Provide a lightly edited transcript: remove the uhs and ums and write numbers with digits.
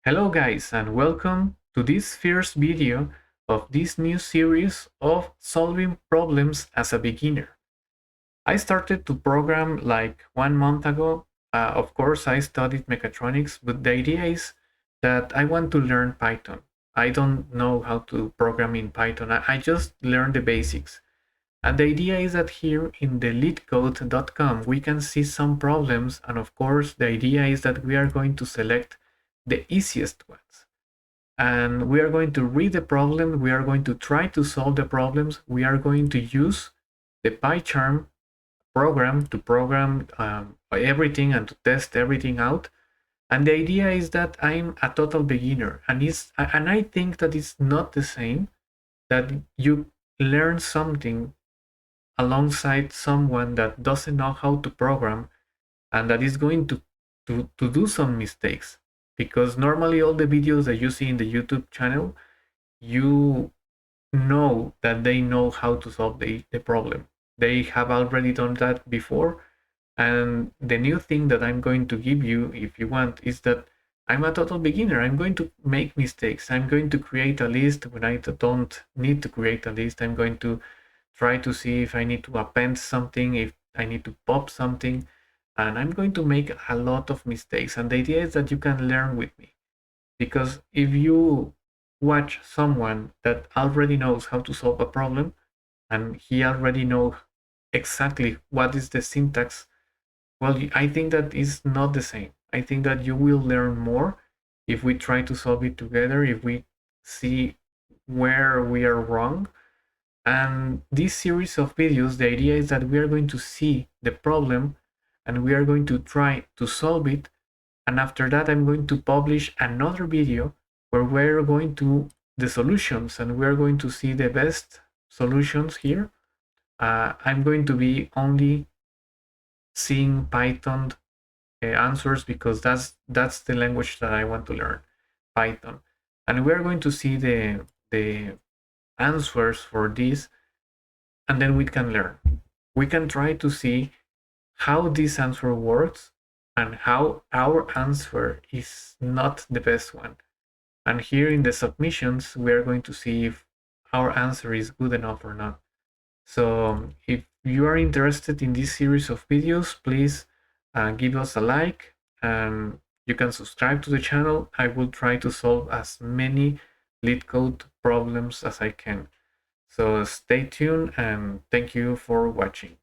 Hello guys and welcome to this first video of this new series of solving problems as a beginner. I started to program like 1 month ago. Of course, I studied mechatronics, but the idea is that I want to learn Python. I don't know how to program in Python. I just learned the basics. And the idea is that here in the leetcode.com we can see some problems, and of course the idea is that we are going to select the easiest ones. And we are going to read the problem, we are going to try to solve the problems, we are going to use the PyCharm program to program everything and to test everything out. And the idea is that I'm a total beginner, and I think that it's not the same that you learn something alongside someone that doesn't know how to program and that is going to do some mistakes, because normally all the videos that you see in the YouTube channel, you know that they know how to solve the problem. They have already done that before. And the new thing that I'm going to give you, if you want, is that I'm a total beginner. I'm going to make mistakes. I'm going to create a list when I don't need to create a list. I'm going to try to see if I need to append something, if I need to pop something, and I'm going to make a lot of mistakes. And the idea is that you can learn with me, because if you watch someone that already knows how to solve a problem and he already knows exactly what is the syntax, well, I think that is not the same. I think that you will learn more if we try to solve it together, if we see where we are wrong. And this series of videos, the idea is that we are going to see the problem and we are going to try to solve it. And after that, I'm going to publish another video where we're going to the solutions and we're going to see the best solutions here. I'm going to be only seeing Python answers because that's the language that I want to learn, Python. And we're going to see the answers for this, and then we can learn. We can try to see how this answer works and how our answer is not the best one. And here in the submissions, we are going to see if our answer is good enough or not. So if you are interested in this series of videos, please give us a like, and you can subscribe to the channel. I will try to solve as many LeetCode problems as I can. So stay tuned and thank you for watching.